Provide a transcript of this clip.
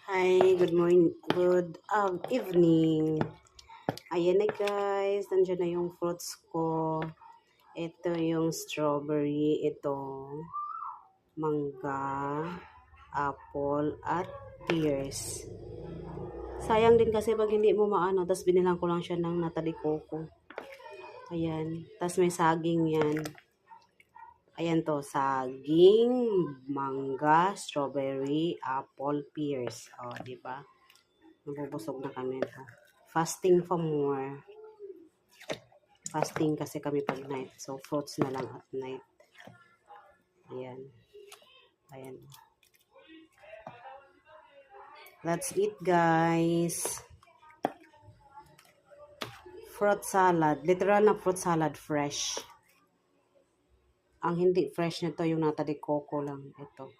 Hi, good morning, good evening. Ayan na guys, nandiyan na yung fruits ko. Ito yung strawberry, ito mangga, apple, at pears. Sayang din kasi pag hindi mo maano, tapos binilang ko lang siya ng Natalie Coco. Ayan, tapos may saging yan. Ayan to, saging, mangga, strawberry, apple, pears. O, diba? Nabubusog na kami ito. Fasting for more. Fasting kasi kami pag night. So, fruits na lang at night. Ayan. Ayan. Let's eat, guys. Fruit salad. Literal na fruit salad, fresh. Ang hindi fresh nito yung Natalie Coco lang. Ito.